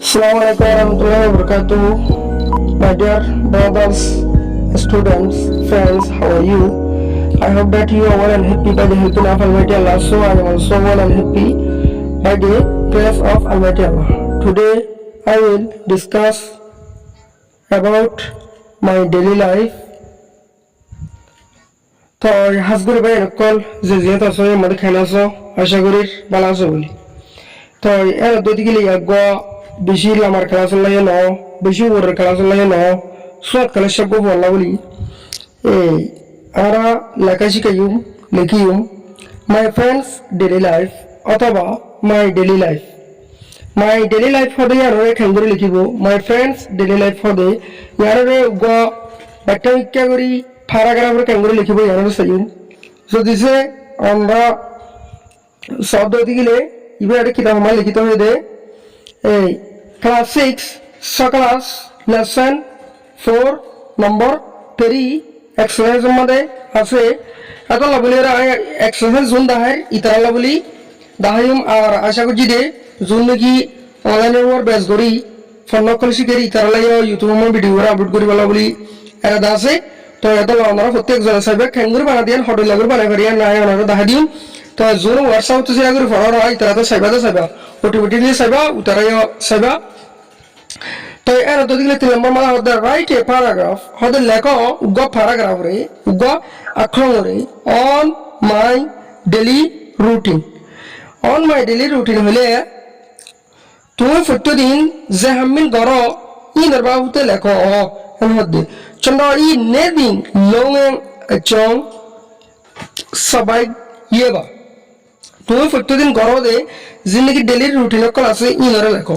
Assalamualaikum warahmatullahi wabarakatuh. My dear brothers, students, friends, how are you? I hope that you are well and happy by the helping of Almighty Allah. So I am also well and happy by the grace of Almighty Allah. Today I will discuss about my daily life. তো হাজগুড়ি ভাই নকল যে জিয়াত আছো মধ্যে খাইনা আছো আশা করি ভালো আছো বলি তো এর দুই গেলে একগো বেশি আমার খেলা চলাই ন বেশি ওর খেলা চলাই ন সব খেলা সব বললা বলি এই আমরা লেখা শিখাইম লিখিম মাই ফ্রেন্ডস ডেইলি লাইফ অথবা মাই ডেইলি লাইফ হদে ইয়ারে খেঙ্গুরি লিখিব মাই ফ্রেন্ডস ডেইলি লাইফ হদে ইয়ারে গো একটা ইচ্ছা করি প্যারাগ্রাফের খেঙ্গুরি লিখিব ইয়ারে সাইম যদি সে আমরা শব্দ দিলে এবার কিতাব আমার লিখিত হয়ে দে এই ক্লাস 6 ক্লাস লেসন 4 নম্বর 3 এক্সারসাইজ মধ্যে আছে এত লাভলি এক্সারসাইজ জোন দাহার ইতারা লাভলি দাহাইম আর আশা করছি দে জোন নাকি অনলাইনের উপর বেস করি ফোন কল শিখেরি ইতারা লাগে ইউটিউবে ভিডিও আপলোড করি বলা বলি এরা দা আছে তো এত আমরা প্রত্যেক জন সাইবে খেঙ্গুরি বানা দিয়ান হডল লাগর বানাই করিয়া নাই ওনারা দাহা দিম তো জোন হোয়াটসঅ্যাপ তো সিরা করে ফলো হয় ইতারা তো সাইবা ওটিভিটি দিয়ে সাইবা উতারাই সাইবা তো এর তো দিলে 3 নম্বর মানে হদে রাইট এ প্যারাগ্রাফ হদে লেখো উগ প্যারাগ্রাফ রে উগ আখরং রে অন মাই ডেইলি রুটিন হলে তুমি প্রতিদিন যে হামিন গর ই নরবাউতে লেখো এর মধ্যে চন্দ্র ই নেদিন লং চং সবাই ইয়েবা তুমি প্রতিদিন গর দে जिंदगी डेली रूटीन क्लास इनरे लेखो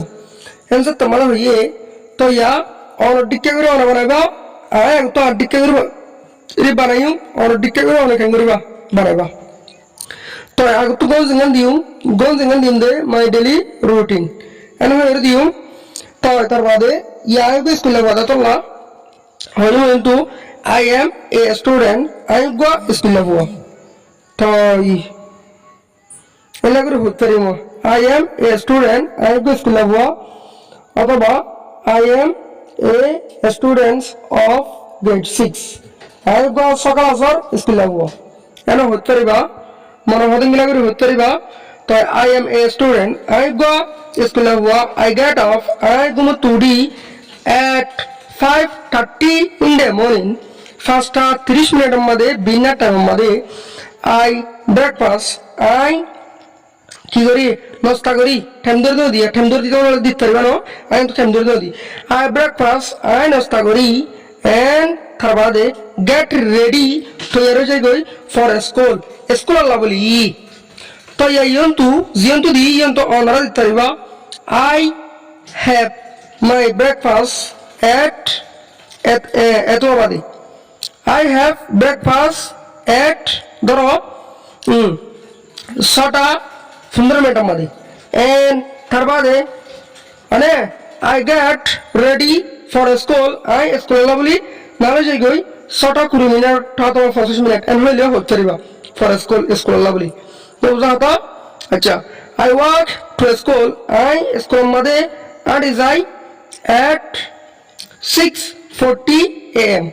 एनसे तमारा होइए तो या और डिक्के करे और बनाबा आए तो डिक्के करे रे बनाइयो और डिक्के करे और केंगरिबा बनाबा तो आग तो गोन जिंगन दे माय डेली रूटीन एन होर दियो तो तार बादे या के स्कूल बादा तो ला होय तो I am a student I go school हुआ तो এলা করে উত্তর মো I am a student I go school हुआ अथवा I am a student of grade 6 I go সকাল আসর স্কুল हुआ এনা উত্তরিবা মন হদিংলা করে উত্তরিবা তো I am a student I go school हुआ I get off I go to the at 5:30 in the morning 5:30 মিনিটের মধ্যে বিনা টাইম মধ্যে I breakfast I কি করি নাস্তা করি ঠান্ডার দো দিয়া ঠান্ডার দিতে দিতে পারবা না আমি তো ঠান্ডার দো দি আই ব্রেকফাস্ট আই নাস্তা করি এন্ড তার বাদে গেট রেডি তৈয়ার হয়ে যাই ফর স্কুল আল্লাহ বলি তো জিয়ন্তু দি ইয়ন্তু অনারা দিতে পারবা আই হ্যাভ মাই ব্রেকফাস্ট এত বাদে আই হ্যাভ ব্রেকফাস্ট ধরো 6টা 15 মিনিটের মধ্যে এন্ড তার বাদে মানে I get ready for school I school বলি নালে যাই গই 6টা 20 মিনিট অথবা 25 মিনিট এন্ড হইলে হচ্ছে রিবা ফর স্কুল বলি তো বুঝাতা আচ্ছা I walk two school I school মধ্যে আর ইজ আই এট 6:40 am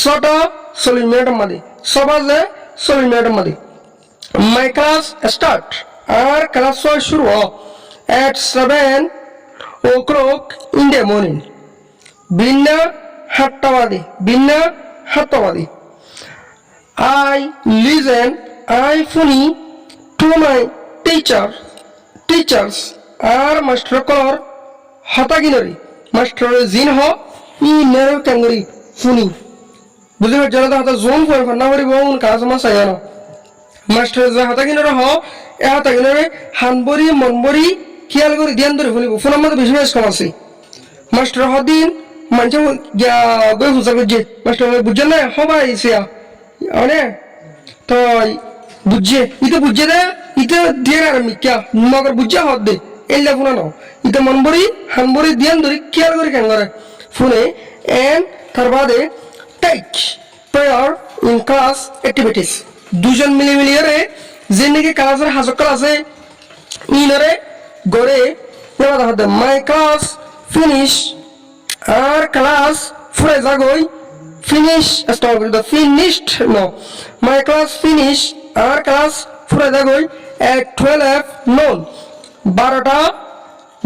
6টা 40 মিনিটের মধ্যে সবাজে 40 মিনিটের মধ্যে মাই ক্লাস স্টার্ট আর ক্লাস শুরু at 7 o'clock in the morning বিনা হাট্টাবাদী I listen I funny to my teachers আর মাস্টার কর হতাগিনরি মাস্টার জিন হ ই নেরো কাঙ্গরি ফুনি বুঝে জনতা হাতা জোন ফর না করিব কাজ মা সায়ানো মাস্টার যে হতাগিনর হ এটা গেলে হানবরি মনবরি খেয়াল করে ধ্যান ধরে ফেলিব ফোনের মধ্যে বেশি কম আছে মাস্টার হদিন মানুষ গই হুজা বুঝে মাস্টার বুঝে না হবাই সিয়া মানে তো বুঝে দে ইতে দিয়ে আর মিক্কা মগর বুঝে হদ দে এলে ফোনা ন ইতে মনবরি হানবরি ধ্যান ধরে খেয়াল করে কেন করে ফোনে এন্ড তার বাদে take prayer in class activities দুজন মিলিয়ে जिंदगी class हाजक class इनरे Gore My class finish our class phrase agoi finish stop the finished no my class finish our class phrase agoi at 12 noon 12টা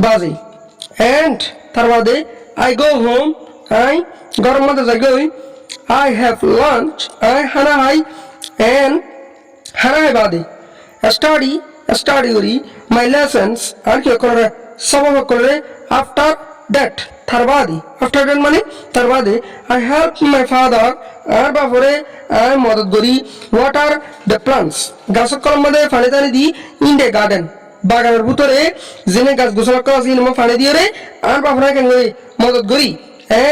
বাজে and তার বাদে I go home I ঘরের মধ্যে যাই গই I have lunch I খানা খাই and খানা খাই বাদে study করি my lessons আর কি করে সবক করে after that তার বাদে after that মানে তার বাদে I help my father আর বাপরে I মদত করি water the plants গাছের কলম মধ্যে পানি টানি দিই in the garden বাগানের ভিতরে জেনে গাছ গোসল করা আছে ইনমো পানি দিয়ে রে আর বাপরে কেন মদত করি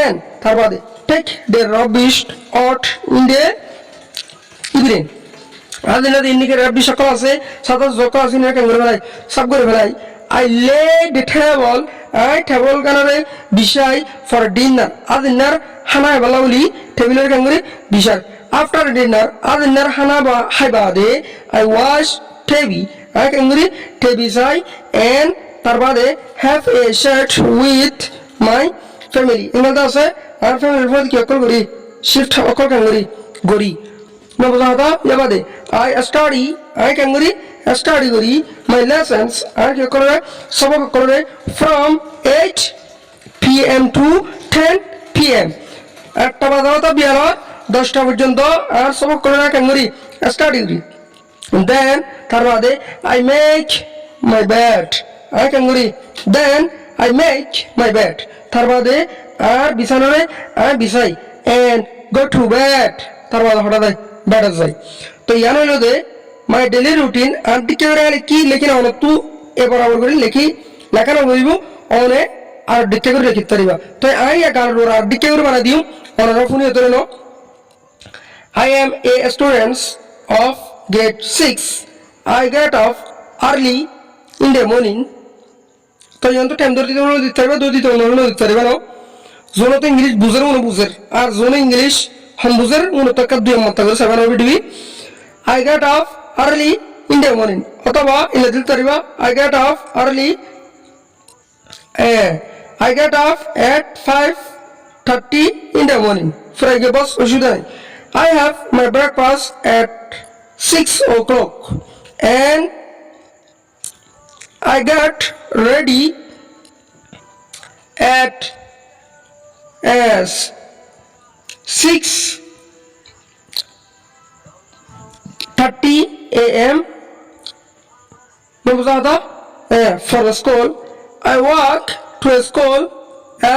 and তার বাদে take the rubbish out in the evening Adina দিনকে রবি সকল আছে সাদা জক আছে না কেন করে সব করে ফেলাই I lay the table I table কানরে বিছাই for dinner আদিনার খানা বালাউলি টেবিলের কেন করে বিছাই after dinner আদিনার খানা বা খাইবা দে I wash table I কেন করে টেবি চাই and তার বাদে have a chat with my family ইংরেজি আছে আর ফ্যামিলির মধ্যে কি করি শিফট অকল কেন করি গড়ি না বোঝা হতা ইয়াবাদে I study I can study করি my lessons আর কি করে সবক করে from 8 p.m. to 10 p.m. একটা বাজে হতা বিয়ালা 10টা পর্যন্ত আর সবক করে কেন করি study করি then তার বাদে I make my bed I can করি then I make my bed তার বাদে আর বিছানারে আর বিছাই and go to bed তার বাদে হঠাৎ বেড়া যায় তো ইয়ান হইল যে মাই ডেইলি রুটিন আর দিকে কি লিখি না হলো তু এ বরাবর করে লিখি লেখানো বইব অনে আর দিকে করে লিখি তারিবা তো আই এ গান রোরা দিকে করে বানা দিও অনরা ফোন হতে no I am a student of grade 6 I get off early in the morning তো ইয়ান তো টাইম ধরতে হলো দিতে পারবে দুই দিতে হলো দিতে পারবে না জোনো তো ইংলিশ বুঝার মনে বুঝের আর জোনো English Hambuzer unutaka duya matagar seven vidvi I get off early in the morning otaba iladil tariba I get off early I get off at 5:30 in the morning Friday boss oshudai I have my breakfast at 6 o'clock and I get ready at 6:30 a.m. for the school. I walk to a school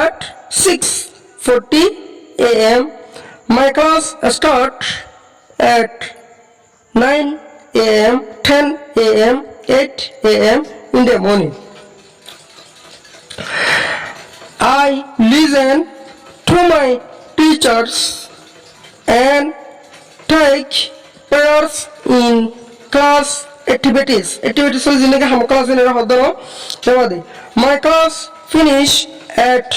at 6:40 a.m. My class starts at 9 a.m., 10 a.m., 8 a.m. in the morning. I listen to my teachers and take prayers in class activities is like ham class in hodano jawadi my class finish at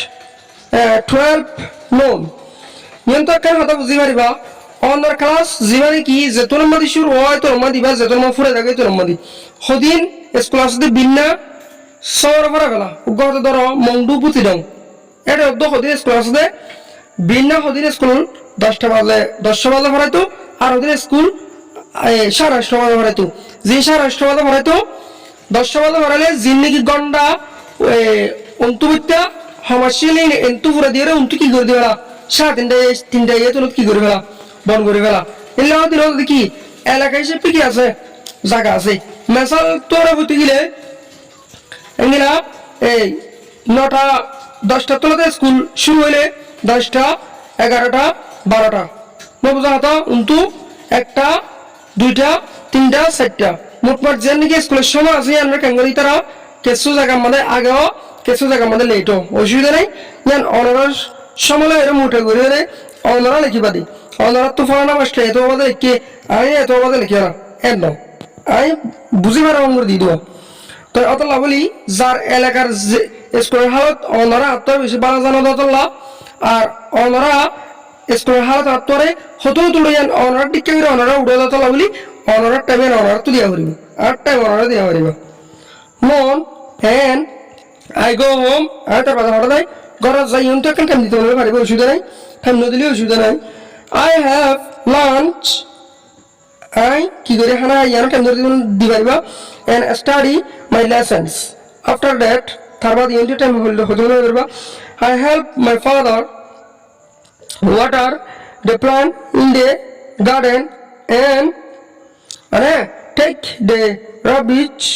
12 noon yento kan hada buzi mariba on the class zibari ki jetun madi shuru hoy to madi ba jetun ma fure dage to madi hodin class de binna sor fara gala ugor doro mondu puti dong এটা অর্ধ হদিন class দে বিনা হদিন school 10টা বাজে 10টা বাজে পড়াইতো আর হদিন school 8:30 বাজে পড়াইতো যে 8:30 বাজে পড়াইতো 10টা বাজে পড়ালে জিন্দেগি গন্ডা অন্তুবিদ্যা হমাশিলি এন্টু পুরো দিয়ে অন্তু কি করে দিলা 3টা এ তো কি করে ফেলা বন করে ফেলা এলা দিন দেখি এলাকায় সে কি আছে জায়গা আছে মেসাল তোরা বুঝতে গেলে এঙ্গিলা এই 9টা 10টা তোলাতে স্কুল শুরু হইলে 10টা 11টা 12টা বুঝা হতো কিন্তু 1টা 2টা 3টা 4টা মোটমাট যে নাকি স্কুলের সময় আছে আমরা কেঙ্গরি তারা কিছু জায়গা মধ্যে আগেও কিছু জায়গা মধ্যে লেটও অসুবিধা নেই যেন অনার সময় এরকম উঠে ঘুরে অনারা লিখিবা দিই অনারা তো ফলানা মাস্টার এত আমাদের লিখে আমি এত আমাদের লিখে না এর নাম আমি বুঝি পারা অঙ্গুর দিয়ে দেবো তো অত লাভলি যার এলাকার স্কুলের হালত অনারা আত্মা বেশি বাড়া জানা দতল্লা আর অনারা স্কুলের হালত আত্মরে হতো তুলে যান অনার দিকে অনারা উড়ে দতলা বলি অনার টাইমে অনার তুলিয়া করিব আর টাইম অনারা দিয়া করিব মন হ্যান I go home, আর তারপর হঠাৎ ঘরে যাই তো এখন টাইম দিতে পারবে অসুবিধা নাই, টাইম না দিলে অসুবিধা নাই। I have lunch, I কি করে খানা ইয়ানো টাইম ধরে দি পারিবা and study my lessons. After that তারপর ইউনিট টাইম হলো হতে পারবা। I help my father water the plant in the garden and take the rubbish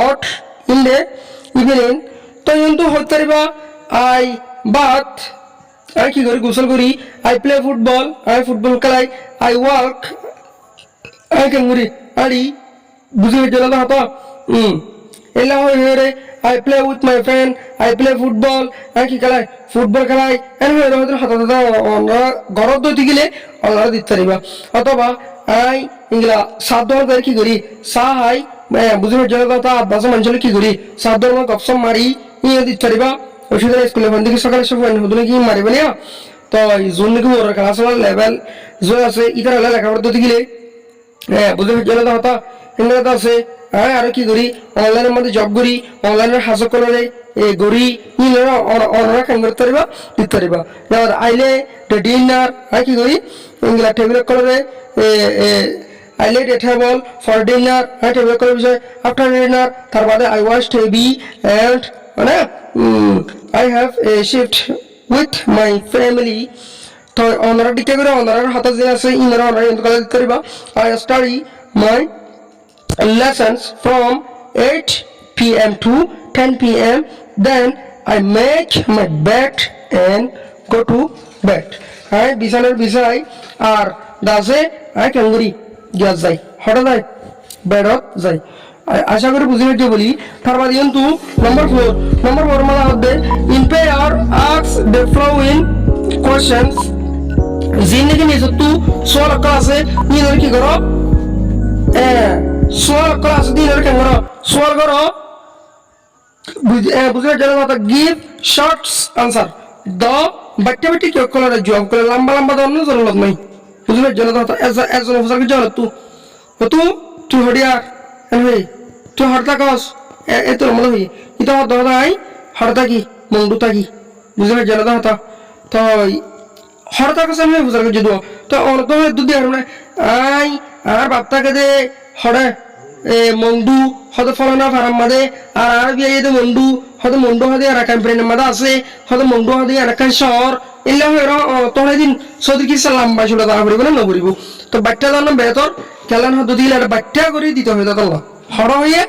out in the evening. তো কিন্তু হতে পারিবা I bath, I কি করি গোসল করি, I play football, I football খেলাই, I walk, I কেন করি আড়ি বুঝে গেল না তো এলা হয়ে রে I play with my friend, I play football, I কি খেলাই ফুটবল খেলাই এন হয়ে রহদের হাতে হাতে আমরা ঘরত দইতে গেলে আমরা দিতে পারিবা। অথবা I ইংলা সাত ধরনের কি করি চা হাই বুঝে গেল কথা আব্বাস মানুষের কি করি সাত ধরনের গপসপ মারি ইয়ে দিতে পারিবা। অসুবিধা স্কুলে ফোন দিকে সকালে সব হদলে কি মারিবে না তো জোন নাকি ওর ক্লাস লেভেল জো আছে ইতার লেখাপড়া দিতে গেলে বুঝে গেল কথা ইংরেজি আছে আর কি করি অনলাইনের মধ্যে জব করি অনলাইনের হাসো করে গড়ি অনরা কাম করতে পারিবা দিতে পারিবা। যেমন আইলে ডিনার আর কি করি ইংলা টেবিল করে I laid a table for dinner, I table করে বিষয় after dinner তার বাদে I watched TV and I have a shift with my family. তো অনরা দিকে করে অনরার হাতে যে আছে ইনরা অনরা ইন্ত করা দিতে পারিবা। I study my lessons from 8 p.m. to 10 p.m. Then I make my bed and go to bed. বিছানার বিষয় আর দাসে কেন করি গ্যাস যাই হঠাৎ যাই বেডত যাই। আশা করি বুঝে নিতে বলি তারপর কিন্তু নম্বর ফোর মালা হবে ইম্পেয়ার আস্ক দ্য ফলোইং কোশ্চেনস জিন্দেগি নিয়ে তু সোয়াল আছে নিয়ে কি করো সোয়াল ক্লাস দিয়ে কেন করো সোয়াল করো বুঝে গেল কথা গিভ শর্টস আনসার দ বাচ্চা বাচ্চি কেউ করে জব করে লম্বা লম্বা ধরন জরুরত নাই বুঝলে গেল কথা একজন অফিসারকে জল তুই হডিয়ার তুই হরতা কস এ তোর মনে হই ইতা দদাই হরতা কি মন্ডুতা কি বুঝলে গেল কথা তো হরতা কস আমি বুঝার যদি তো অর্থ দুদি আর মানে আই আর বাপ্তাকে দে হরে মন্ডু হয়তো ফলানা ফারাম মাদে আর বিয়ে মন্ডু হয়তো মন্ডু হদে আর ক্যাম্পেইনের মাদে আছে হয়তো মন্ডু হদে আর একটা শহর এলা হয়ে তোরা দিন সৌদি কি লম্বা চুলা দাঁড়া পড়িব না নপড়িব তো বাচ্চা জানো বেতর খেলান হতো দিলে আর বাচ্চা করে দিতে হয় তো হর হয়ে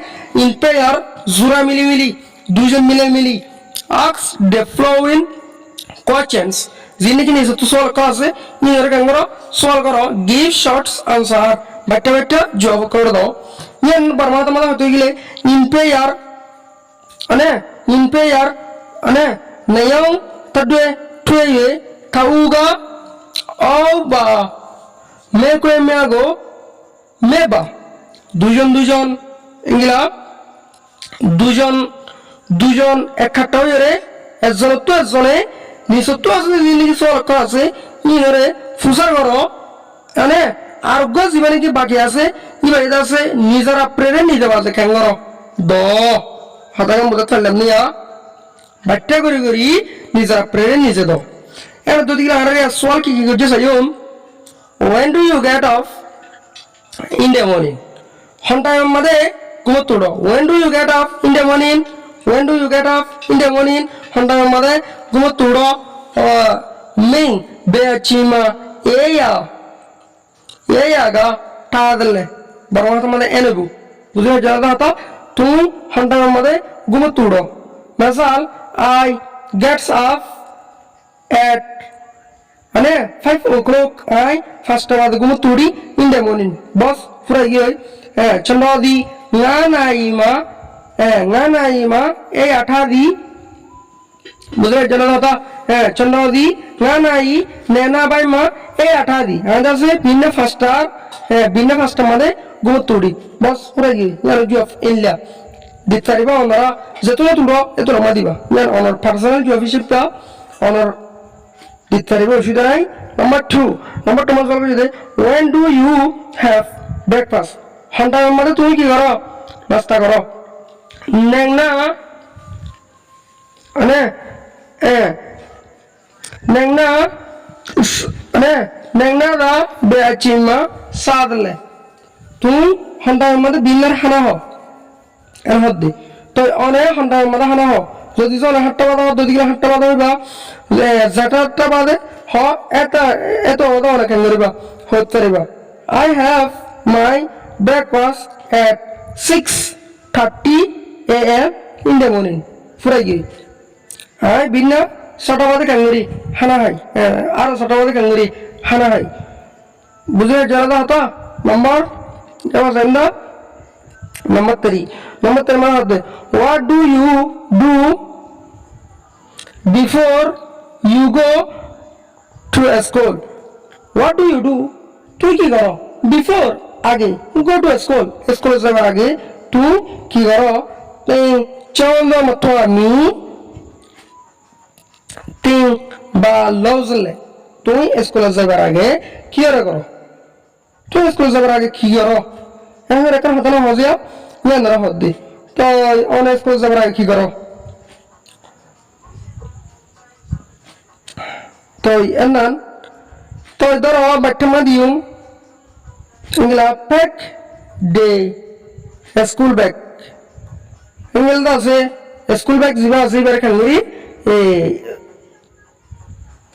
ইম্পেয়ার জোড়া মিলি দুজন মিলি আক্স দ্য ফ্লোইং কোশ্চেনস যিনি কি নিছে তো সওয়াল আছে নিজের কাম করো সওয়াল করো গিভ শর্টস আনসার বাচ্চা জবাব করে দাও ইয়ান বর্মাতা মাথা হতে গেলে ইম্পেয়ার নায়াও তদে টুয়ে তাউগা অবা মেকো মেগো মেবা দুজন ইংলা দুজন একটা হয়ে একজন তো একজনে নিচতো আছে জিনিস সরকার আছে ইনরে ফুসার করো আরোগ্য জীবনে কি বাকি আছে ইবাইদা আছে নিজের প্রেরে নিজে বাজে খেঙ্গর দ হতাকাম বোধ ফেললাম নিয়া বাচ্চা করি নিজের প্রেরে নিজে দাও এবার যদি আর সোয়াল কি করছে Saim when do you get off in the morning ঘন্টার মধ্যে ঘুমোত তোড়ো when do you get off in the morning ঘন্টার মধ্যে ঘুমোত তোড়ো মিং বেচিমা এয়া টাদলে বড় মাথা মানে এনেবু বুঝলে জানা হতো তুমি ঘন্টার মধ্যে ঘুমোত তোড়ো মিসাল I gets up at 5 o'clock I first বাদ ঘুমোত তোড়ি in the morning বস পুরা গিয়ে চন্দ্রদি নানাইমা এই আঠা দি বুঝলে জানা হতো চন্দ্রদি নানাই নেনা বাই মা এই আঠা দি আছে বিনা ফাস্টার মানে ঘুমোত তোড়ি বস পুরা গিয়ে জব ইনলা দিতে পারিবা ওনারা যেতুলে তুলো এত রমা দিবা অনার পার্সোনাল জব হিসেবটা অনার দিতে পারিবা অসুবিধা নাই নাম্বার টু মাস বলবে যদি when do you have breakfast ঘন্টার মধ্যে তুমি কি করো নাস্তা করো নেংনা ane nengna ane nengna da be achima sadle tu honda made binnar hana ho er hodde তো অনেক ঘন্টার মধ্যে হানা হ যদি চলে 8টা বাজে যদি 8টা বাজে হইবা যেটা বাজে হ এত অনেক করিবা হতে পারিবা I have my breakfast at 6:30 AM in the morning ফুরাই গিয়ে আই বিনা 6টা বাজে কাঙ্গরি হানা হাই আর 6টা বাজে কাঙ্গরি হানা হাই বুঝলে জানা হতো নাম্বার এবার জানা Number 3 মানে হচ্ছে what do you do before you go to a school? What do you do? তুই কি করো before আগে go to a school স্কুলে যাবার আগে তুই কি করো চলো মত আমি তিন বা লজলে তুই স্কুলে যাবার আগে কি করো তুই স্কুলে যাবার আগে কি করো এর একটা হতো না মজিয়া না হদ্দি তো অনেক স্কুল যাবার আগে কি করো তো এনান তো ধরো বাচ্চা দিও ইংলা প্যাক ডে স্কুল ব্যাগ ইংলা আছে স্কুল ব্যাগ যিবা আছে এবার খালি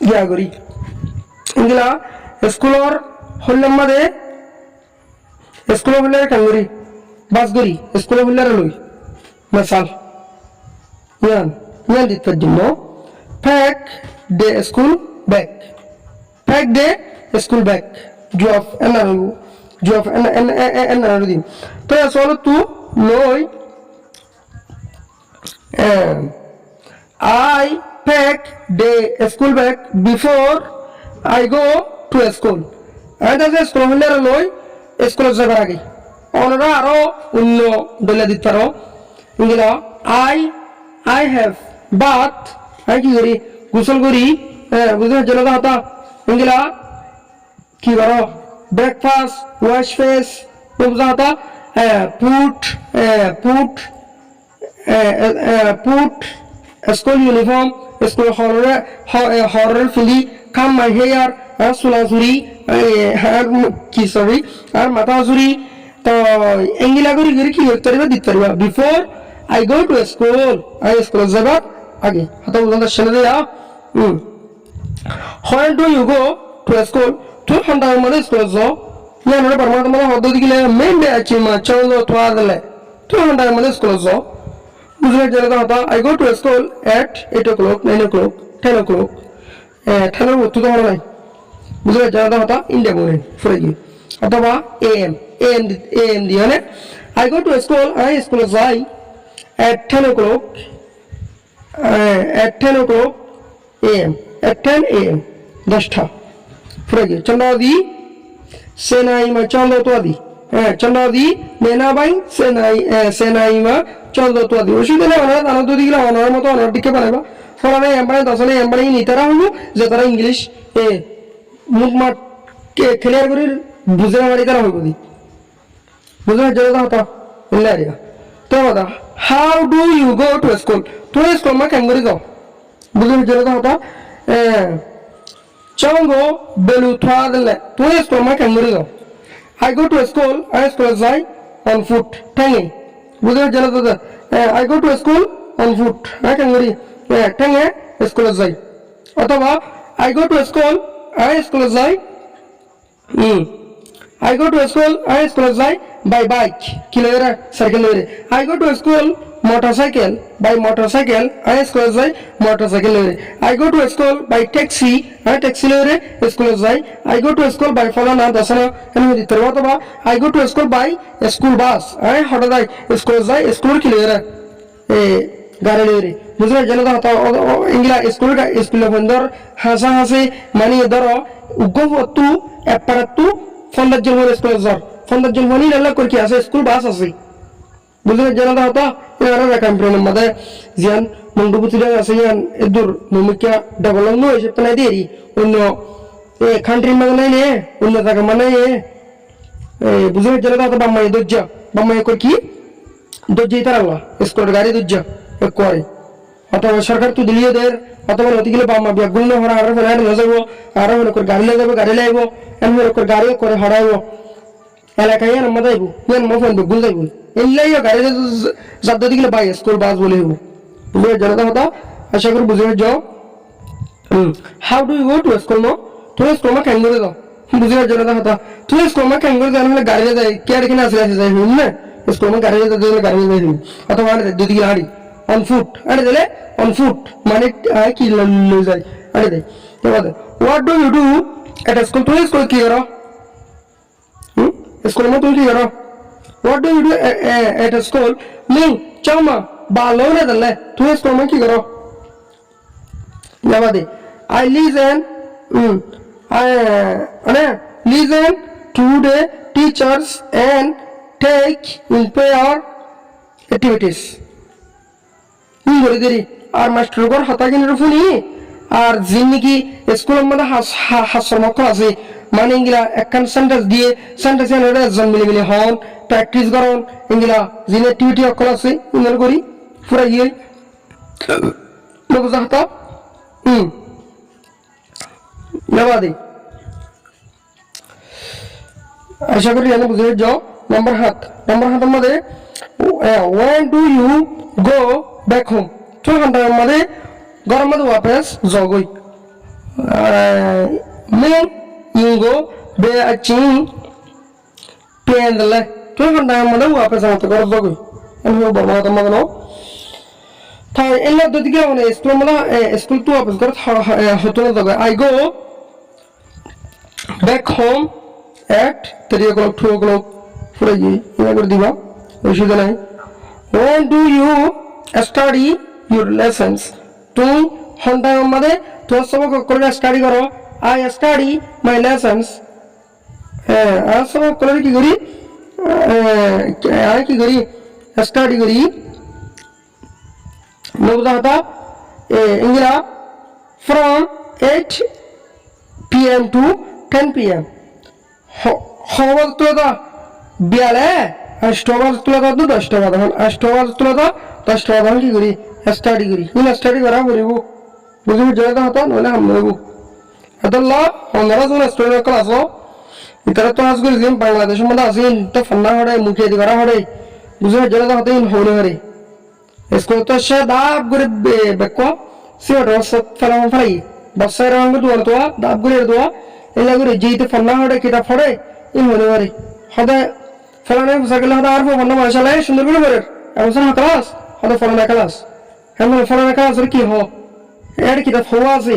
ইয়া করি ইংলা স্কুলের হল্লাম মাদে স্কুলে বলে কাঙ্গুরি বাসগরি স্কুলে বলে লই মাসাল ইয়ান দিতে জন্য pack the school bag pack the school bag জব এনারু দিন তো আসলে তু লই I pack the school bag before I go to school I school বলে লই স্কুলে যাবার আগে ওনারা আরো অন্য বলে দিতে পারো ইংলা আই হ্যাভ বাথ আই কি করি গোসল করি বুঝতে জেলা হতা ইংলা কি করো ব্রেকফাস্ট ওয়াশ ফেস বুঝা হতা পুট স্কুল ইউনিফর্ম স্কুল হরের ফিলি কাম মাই হেয়ার চুলাচুরি কি সরি আর মাথা চুরি তো এঙ্গিলা করি কি করতে পারবা দিতে পারবা before I go to school I school যাবার আগে হাতে বুঝান শুনে দেয়া when do you go to school তুই ঘন্টার মধ্যে স্কুল যাও না পরমাত্মা মধ্যে হদ্দ দিলে মেন ডে আছে মা চলো তো আদলে তুই ঘন্টার মধ্যে স্কুল যাও বুঝলে যেটা হতা I go to school at 8 o'clock 9 o'clock 10 o'clock 10 উত্তর তো নাই বুঝলে যেটা হতা ইন দ্য মর্নিং ফরে গিয়ে অথবা am দিয়ে মানে I go to school I school যাই at 10 o'clock am at 10 am 10টা ফরে গিয়ে চন্দ্রাদি সেনাই মা চন্দ্র তো আদি চন্দ্রাদি মেনা বাই সেনাই মা চন্দ্র তো আদি অসুবিধা নেই অনার আনন্দ দিকে অনার মতো অনার দিকে বানাইবা ফলে এমবারে দশনে এমবারে নিতারা হইব যে তারা ইংলিশ মুখ মাঠ ক্লিয়ার করে বুঝে মারি তারা হইব দি বুঝলে যেটা হতা ইল্লারিয়া তো কথা how do you go to school তুই স্কুল মা কেন করে যাও বুঝলে যেটা হতা চঙ্গো বেলু থা দিলে তুই স্কুল মা কেন করে যাও I go to school I school যাই অন ফুট ঠেঙে বুঝলে যেটা হতা I go to school on foot কেন করি ঠেঙে স্কুলে যাই অথবা I go to school I স্কুলে যাই I go to school I school যাই by bike কিলোমিটার সাইকেল লইরে I go to school motorcycle by motorcycle I school যাই motorcycle লইরে I go to school by taxi I taxi লইরে স্কুলে যাই I go to school by ফলানা দশনা এনে দিতে অথবা I go to school by school bus I হঠাৎ যাই স্কুলে যাই স্কুল কিলোমিটার গাড়ি লইরে বুঝলে জানো তো ইংলা স্কুলে বন্ধর হাসি মানে ধরো উগ্গতু এপারাতু ফন্দার জন্য স্কুলে যাও ফন্দার জন্য নিয়ে আল্লাহ করে কি আছে স্কুল বাস আছে বুঝলে জানা হতো এরা রাখাম প্রণাম মাদে জিয়ান মন্ডপতিরা আছে ইয়ান এদুর মুমিকা ডেভেলপ নয় সে প্লাই দেরি অন্য কান্ট্রি মানে নাই নে অন্য জায়গা মানে বুঝলে জানা হতো বাম্মাই করে কি দজ্জাই তার আল্লাহ স্কুলের গাড়ি দজ্জা করে অথবা সরকার তো দিলিয়ে দের অথবা নদী গেলে বাম্মা বিয়াগুল না হরা আরো ফেলে না যাবো আরো মনে করে গাড়ি লাগাবো গাড়ি লাইব এমন মনে করে গাড়ি করে হরাইব এলাকায় ইয়ান মা যাইব ইয়ান মা ফোন গুল যাইব এলাই গাড়ি যাদ্দ দিকে বাই স্কুল বাস বলে হইব বুঝে জনতা হতা আশা করি বুঝে যাও how do you go to school no তুমি স্কুল মা কেন করে দাও বুঝে জনতা হতা তুমি স্কুল মা কেন করে জানো গাড়ি যাই কে আর কিনা আসলে যাই হুম না স্কুল মা গাড়ি যাই গাড়ি যাই হুম অথবা দুদিকে গাড়ি on foot আরে দিলে on foot মানে কি লই যায় আরে দে এবার what do you do at a school তুমি স্কুল কি করো স্কুল মে তুমি কি করো what do you do at a school মি চামা ভালো না দিলে তুমি স্কুল মে কি করো এবার দে I listen listen to the teachers and take in prayer activities বলে দেরি আর মাস্টারগর হতাগিনের ফুনি আর জিন্দিগি স্কুলের মধ্যে হাস্যর মক্কল আছে মানে ইংলা একখান সেন্টেন্স দিয়ে সেন্টেন্স এর একজন মিলে মিলে হন প্র্যাকটিস করন ইংলা জিন অ্যাক্টিভিটি অকল আছে ইংলা করি পুরা গিয়ে বুঝা হতা নেবাদি আশা করি জানো বুঝে যাও নাম্বার হাতের মধ্যে when do you go back home तो घंटा मध्ये घरामध्ये वापस जागोय मैं इंगो बे अच्छी पेंदले तो घंटा मध्ये वापस आतो घर जागोय आणि हो बाबा आता मग नो था इल्ला दुधी गेलो ना स्कूल मला स्कूल तू वापस करत होतो ना जागोय I go back home at 3 o'clock 2 o'clock पुढे ये या कर दिवा औषध नाही when do you study your lessons তুমি ঘন্টা মধ্যে তোমার সবক করে স্টাডি করো I study my lessons আর সবক করে কি করি আর কি করি স্টাডি করি বুঝা হতা ইংলা from 8 p.m. to 10 p.m. খবর তো দা বিয়ালে আষ্টবার তুলা দা 10 টাকা তখন আষ্টবার তুলা দা 10 টাকা তখন কি করি স্টাডি করি ইন স্টাডি করা করিব বুঝবি জয়দা হতো নলে হাম নেব আদাল্লাহ আমরা যখন স্টুডেন্ট ক্লাস ইতারা তো আজ করি যে বাংলাদেশের মধ্যে আছে তো ফান্না হড়ে মুখে দি করা হড়ে বুঝবি জয়দা হতো ইন হলে হরে স্কুল তো সে দাব করে বেকো সিওটো সব ফেলাম ফেলাই বসাই রঙ দুয়ার তো দাব করে দোয়া এলা করে যেইতে ফান্না হড়ে কিটা ফড়ে ইন হলে হরে হদে ফলানে সাইকেল হদা আর ফান্না মাশাআল্লাহ সুন্দর করে করে এমন ক্লাস হদে ফলানে ক্লাস এমন ফলানে ক্লাস কি হ এর কিটা ফওয়া আছে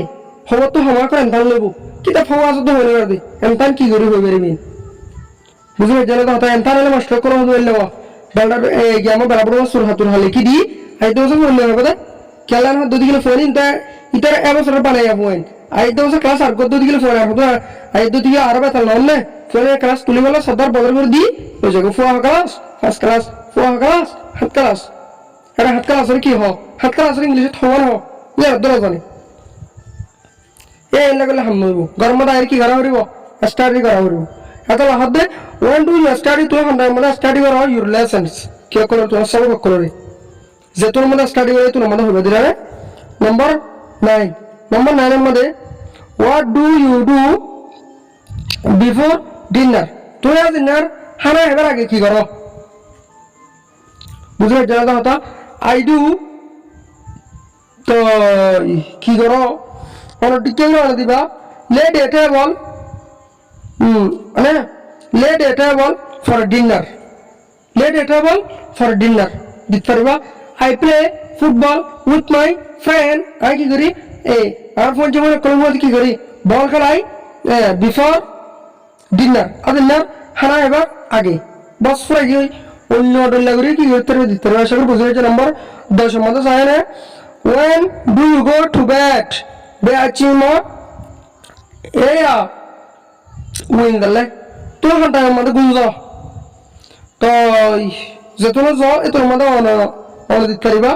ফওয়া তো হামা করে এন্তান লইব কিটা ফওয়া আছে তো হলে দে এন্তান কি করি হইবে রে বুঝলে জানা তো এন্তান হলে মাস্টার করে হইলে বালডা এই গেমো বরাবর সুর হাতুর হলে কি দি আই তো বললে হবে দা কেলান দুই কিলো ফোন ইনতা ইতার এবছর বানাই আপন আই তো ক্লাস আর কত দুই কিলো ফোন আর তো আই তো দিকে আর বেতাল নলে ফোনে ক্লাস তুলি বলা সদর বদল করে দি ওই জায়গা ফোয়া ক্লাস ফার্স্ট ক্লাস ফোয়া ক্লাস হাত ক্লাস এটা হাত ক্লাস কি হ হাত ক্লাস ইংলিশে থওয়ার হ ইয়া দরা জানি এ লাগলে হাম নইব গরম দায়ের কি করা হরিব স্টাডি করা হরিব এটা লাহাদ দে when do you study তো আমরা মানে স্টাডি করা your lessons কি করে তো সব করে যে তোর মধ্যে স্টাডি করে তোর মধ্যে হবে দিরা নাম্বার 9 এর মধ্যে what do you do before dinner তুই আজ ডিনার খানা এবার আগে কি করো বুঝলে জানা হতা I do তো কি করো কোন টিকে না দিবা lay a table মানে lay a table for dinner দিতে পারবা I play football with my friend I কি করি এই আর ফোন যেমন কলম কি করি বল খেলাই বিফোর ডিনার আর ডিনার খানা এবার আগে বস পুরো কি অন্য ডল্লা করে কি করতে হবে দিতে হবে আশা করি বুঝে গেছে নাম্বার 10 এর মধ্যে চায় না when do you go to bed বে আচিমো এয়া উইন দলে তো ঘন্টার মধ্যে গুঞ্জ তো যেতন যাও এতর মধ্যে অন দিতে পারিবা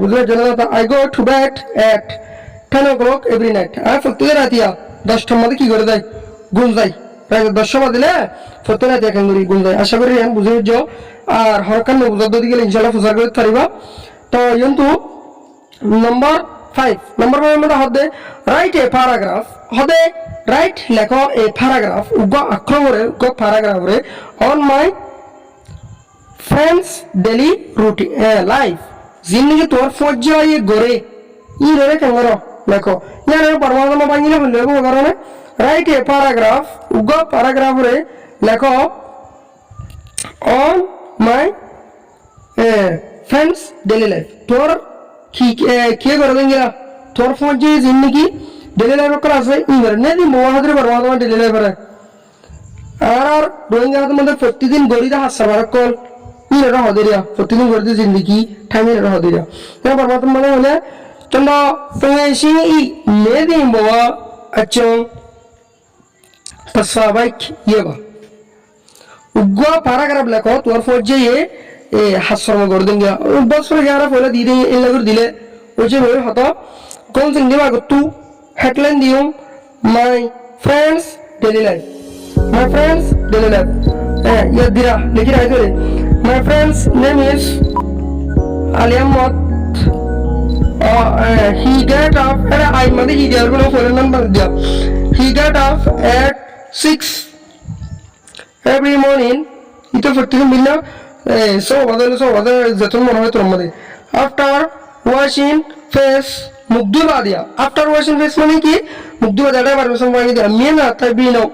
বুঝলে জানা I go to bed at 10 o'clock every night আর প্রত্যেক রাতিয়া 10টার মধ্যে কি করে যায় গুণ যায় প্রায় 10 বাজে দিলে প্রত্যেক রাতে এখন করে গুণ যায় আশা করি বুঝে যাও আর হরকান বুঝার দিকে ইনশাআল্লাহ ফুজার করে পারিবা তো কিন্তু নম্বর 5 নম্বর 5 মধ্যে হদে রাইট এ প্যারাগ্রাফ হদে রাইট লেখো এ প্যারাগ্রাফ উগ আক্রমরে উগ প্যারাগ্রাফরে on my friends daily routine life জিন্দেগি তোর পর্যায়ে গড়ে ই রে কেঙ্গর লেখো ইয়ার পরমাত্মা বাঙ্গিলে বললে কারণে রাইট এ প্যারাগ্রাফ উগ প্যারাগ্রাফরে লেখো on my friends daily life তোর কি করে দেঙ্গিলা তোর পর্যায়ে জিন্দেগি ডেইলি লাইফ করা আছে ইংরে নেদি মহাদের পরমাত্মা ডেইলি লাইফরে আর রোহিঙ্গাদের মধ্যে প্রতিদিন গড়িদা হাসা কল ইরা হদিয়া প্রতিদিন গড়িদা জিন্দেগি ঠাইমে ইরা হদিয়া এটা পরমাত্মা মানে হলে চন্দ পেশি ই নেদি মোয়া আচং তসাবাইক ইয়েবা উগ্র প্যারাগ্রাফ লেখো তোর পর্যায়ে এ হাসরম করে দেন গিয়া বছর গিয়ারা পয়লা দিয়ে দেন এলা করে দিলে ওই যে হয়ে হতো কোন সিং দিবা তু হেডলাইন দিও my friends daily life my friends daily life ইয়া দিরা লিখি রাখো রে my friends name is Ali Ahmad he get up and I mother he get up for number dia he get up at 6 every morning ito ফটিং Milla so other যতন মনে হয় তোর মধ্যে after washing face মুগ্ধু বাদিয়া after washing face মানে কি মুগ্ধু বাদাটা permission পাই দিয়া মেনা তাই বিনো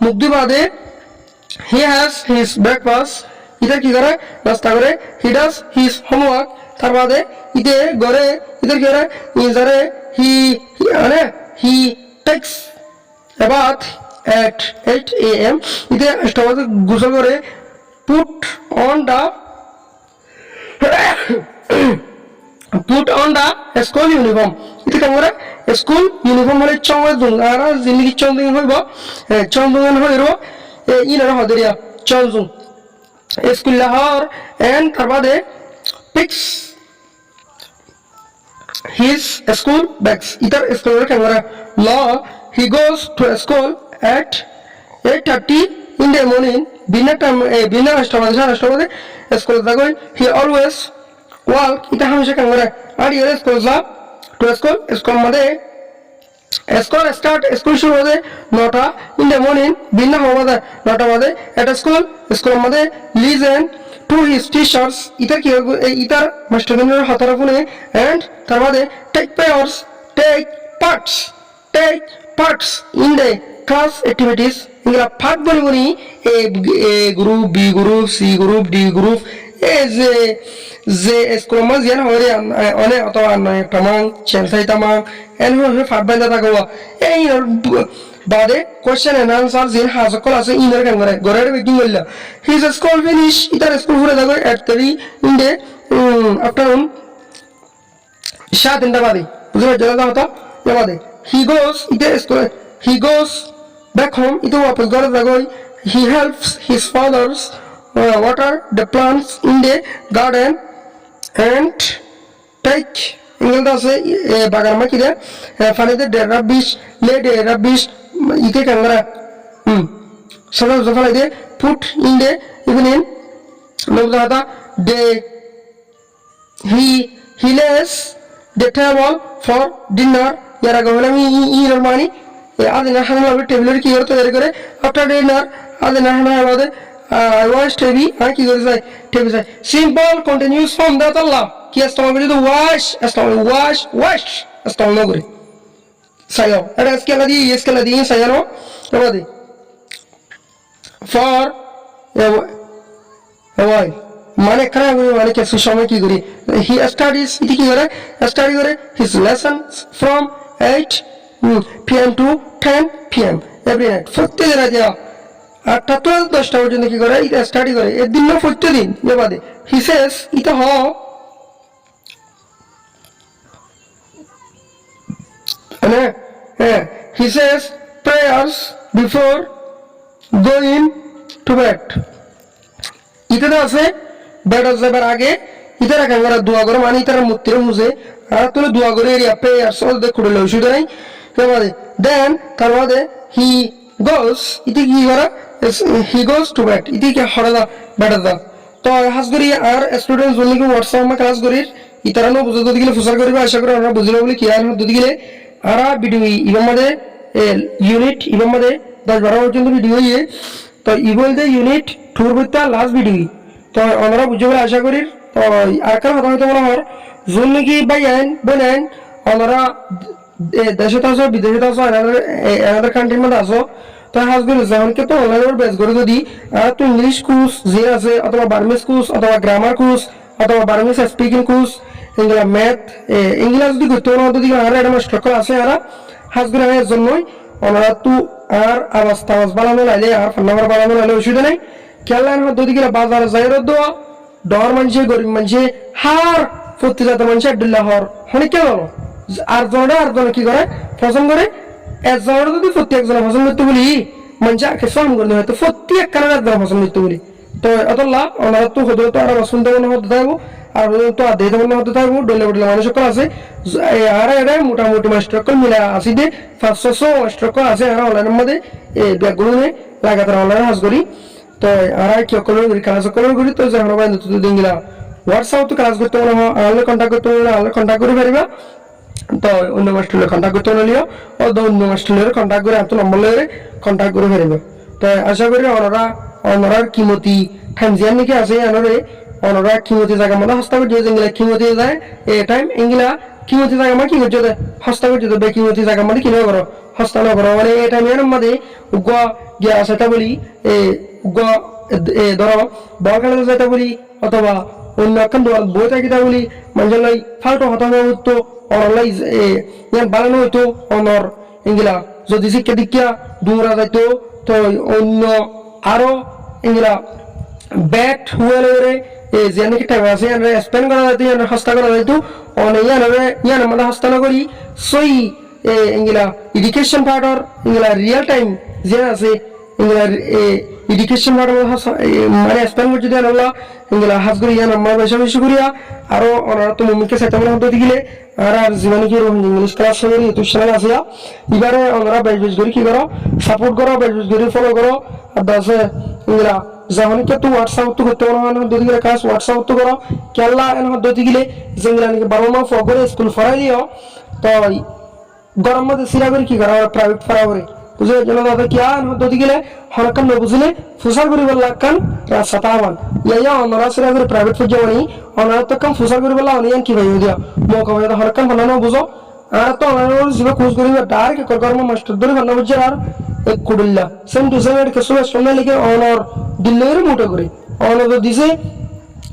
মুগ্ধু বাদে he has his breakfast ইধর কি করে নাস্তা করে he does his homework তার বাদে ইতে গরে ইধর কি করে ইজারে he takes a bath at 8 a.m. ইতে স্টাবাতে গোসল করে put on the school uniform ইতে কাম করে স্কুল ইউনিফর্ম হলে চঙ্গে দুং আর জিন্দগি চঙ্গে হইব চঙ্গন হইরো ইনারা হদরিয়া চঙ্জুং স্কুল লাহোর এন্ড তার বাদে picks his school bags ইতার স্কুলের camera law he goes to school at 8:30 in the morning bina ashtabade school dagoy he always walk ita hamisha camera আর ইয়ে স্কুল যা to school মধ্যে স্কুল স্কুল শুরু হবে 9টা in the morning bina হওয়া 9টা বাজে at school মধ্যে listen to his teachers ইতার কি ইতার মাস্টারদের হাতারা ফোনে and তার বাদে take parts in the class activities ইংরা ভাগ বলি A group B group C group D group এ যে স্কুল মাঝে যেন হয় অনেক অত নয় তামাং চেলসাই তামাং এন হয়ে ফাট বাইন্দা থাকবা এই বাদে কোশ্চেন এন্ড আনসার যেন হাজকল আছে ইনার কেন করে গরের মিটিং হইল হিজ স্কুল ফিনিশ ইতার স্কুল ঘুরে যাবে at 3 in the afternoon 7 বাদে বুঝলে জলদা হতো বাদে he goes back home ito wapas gore jagoy he helps his fathers water the plants in the garden and take ingilda ase bagar ma kire fanide de rubbish ite kangara sala zafala de put in the evening lobda de he lays the table for dinner yara gawlami irmani adina hanla table ki করতে দেরি করে after dinner adina hanla বাদে I wash টেবি আর কি করে যায় টেবি যায় simple continuous form that Allah কি আস্তমা বলি তো wash আস্তমা করে সায়ো এটা স্কেলা দি সায়ানো বাদে for why মানে খারাপ মানে কিছু সময় কি করি he studies ইতি কি করে স্টাডি করে his lessons from 8 p.m. to 10 p.m. every night প্রত্যেক রাতে 8টা তো 10টা পর্যন্ত কি করে এটা স্টাডি করে এর দিন না প্রত্যেকদিন এ বাদে he says এটা হ মানে he says prayers before going to bed এটা আছে বেড যাবার আগে ইতারা কাঙ্গারা দোয়া করে মানে ইতারা মুত্তির মুজে আর তুলে দোয়া করে এরিয়া প্রেয়ার সল দে খুলে লইছু নাই তারপরে দেন তারপরে হি গোস ইতি কি করে হি গোস টু বেড ইতি কি হরদা বেড দা তো হাজ করি আর স্টুডেন্ট জন্য কি হোয়াটসঅ্যাপ মা ক্লাস করি ইতারানো বুঝে যদি গেলে ফুসার করিবা আশা করি আমরা বুঝলো বলি কি আর যদি গেলে আরা ভিডিও ইবাম মাদে ইউনিট ইবাম মাদে 10-12 পর্যন্ত ভিডিও ইয়ে তো ইবল দে ইউনিট টুর বইতা লাস্ট ভিডিও তো আমরা বুঝে বলে আশা করি তো আর কার কথা হইতে মনে হয় জন্য কি বাইন বলেন আমরা দেশে আসো বিদেশে আসো এনাদের কান্ট্রির মধ্যে আসো তো হাজ করে যেমনকে তো অনলাইনের বেস করে যদি তো ইংলিশ কোর্স যে আছে অথবা বার্মিস কোর্স অথবা গ্রামার কোর্স অথবা বার্মিস স্পিকিং কোর্স এগুলা ম্যাথ এগুলা যদি করতে না যদি আর একটা মাস্টার আছে আর হাজ করে এর জন্যই ওনারা তো আর আওয়াজ বানানো লাইলে আর ফোন নাম্বার বানানো লাইলে অসুবিধা নেই খেলার যদি গেলে বাজারে যাই দেওয়া ডর মানুষে গরিব মানুষে হার সত্যি জাতের মানুষ আব্দুল্লাহ হর হনে কেন আর জনে কি করে পছন্দ করে একজনের যদি প্রত্যেক একজনে পছন্দ করতে বলি মানুষ আগে সাম করতে হয়তো প্রত্যেক কারণে একজনে পছন্দ করতে বলি তো এতলা ওনারা তো হতে তো আর পছন্দ হতে থাকবো আর তো আর দেহ হতে থাকবো ডলে বডলে মানুষ সকল আছে আর এরা মোটামুটি মাস্টার মিলা আসি দে 500 মাস্টার আছে আর অনলাইনের মধ্যে এই ব্যাগগুলো লাগাতার অনলাইনে হাজ করি তো আর কি করি ক্লাস করি তো যে আমরা দিন গেলা হোয়াটসঅ্যাপ তো ক্লাস করতে মনে হয় আনলে কন্ট্যাক্ট করতে মনে আনলে কন্ট্যাক্ট করে পারিবা তো অন্য মাস্টারের কন্ট্যাক্ট করতে নিও ও অন্য মাস্টারের কন্ট্যাক্ট করে এত নম্বর লয়ে কন্ট্যাক্ট করে পারিবা তো আশা করি অনরার কিমতি টাইম জিয়ান নাকি আছে অনরা কিমতি জায়গা মধ্যে হস্তা করে দিয়ে যেগুলা কিমতি যায় এই টাইম এগুলা কিমতি জায়গা মানে কি করছে হস্তা করে দিতে কিমতি জায়গা মধ্যে কিনে করো হস্তা না করো মানে এই টাইম এর মধ্যে গিয়া সেটা বলি ধরো বল খেলাতে যেটা বলি অথবা অন্য এখন বই থাকিতা বলি মানুষের ফাল্টু হতানো হতো অনলাই বানানো হইতো অনর এগুলা যদি শিক্ষা দীক্ষা দূরা যাইতো তো অন্য আরো এগুলা ব্যাট হুয়েলে যে নাকি টাইম আছে স্পেন্ড করা যাইতো হস্তা করা যাইতো ইয়ানের মধ্যে হস্তা না করি সই এগুলা এডুকেশন পার্টর এগুলা রিয়েল টাইম যে আছে এগুলা এডুকেশন পার্টর মানে স্পেন্ড করছি দিয়ে আনলা এগুলা হাজ করি ইয়ান আমার বেশি করিয়া আরো ওনারা তো মুমিকে সেটামন হতে দিলে আর জীবনে কি ইংলিশ ক্লাস করি ইউটিউব চ্যানেল আছে এবারে ওনারা বেশ করি কি করো সাপোর্ট করো বেশ করি ফলো করো আর দাসে এগুলা যখন কে তো হোয়াটসঅ্যাপ তো করতে পারো না যদি গেলে ক্লাস হোয়াটসঅ্যাপ তো করো কেলা এন হতে গেলে যেগুলা নাকি 12 মাস করে স্কুল ফরাই দিও তো গরম মধ্যে সিরা করে কি করো প্রাইভেট ফরা করে বুঝে জন্য দাদা কি আন হতে গেলে হরকান না বুঝলে ফুসার করি বললা কান রাসাতামান ইয়া অনরা সিরা করে প্রাইভেট ফুজে বনি অনরা তো কাম ফুসার করি বললা অনিয়ান কি ভাই দিয়া মৌকা ভাই হরকান বানানো বুঝো আর তো অনরা জিবা কোর্স করি ডাইরেক্ট গরম মাস্টার ধরে বানানো বুঝে আর এক কুডুল্লা সেম টু সেম এর কেসো সামনে লিখে অনর দিল্লের মোটা করে অনর দিছে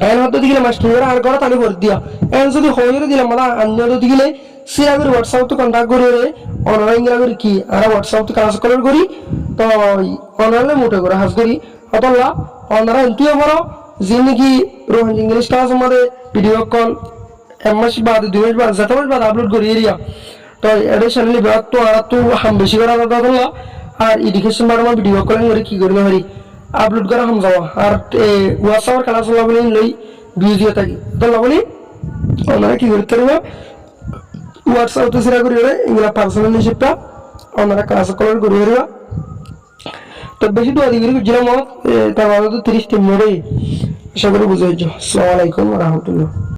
এন হতে দিলে মাস্টার আর করে তালি ভর দিয়া এন যদি হইরে দিলাম মানে অন্য যদি গেলে সিরা করে হোয়াটসঅ্যাপ তো কন্টাক্ট করে অনলাইন ইংলা করে কি আর হোয়াটসঅ্যাপ তো ক্লাস করি তো অনলাইনে মোটা করে হাজ করি অতলা অনরা এনটিও বড় যে নাকি রোহান ইংলিশ ক্লাস আমাদের ভিডিও কল এক মাস বাদ 2 মাস বাদ 7 মাস বাদ আপলোড করি এরিয়া তো এডিশনালি ব্যাগ তো আর তো হাম বেশি করা দাদা আর এডুকেশন বারবার ভিডিও কলিং করে কি করবে হরি আপলোড করা হাম যাওয়া আর হোয়াটসঅ্যাপ ক্লাস বলি লই ভিডিও থাকি তো বলি ওনারা কি করতে পারবে হোয়াটসঅ্যাপ তো সিরা করি এগুলা পার্সোনাল হিসেবটা ওনারা ক্লাস কলার করি হরিবা তো বেশি তো আদিগিরি জিরা মত তার 30 মিনিট আশা করি বুঝাইছো আসসালামু আলাইকুম ওয়া রাহমাতুল্লাহ।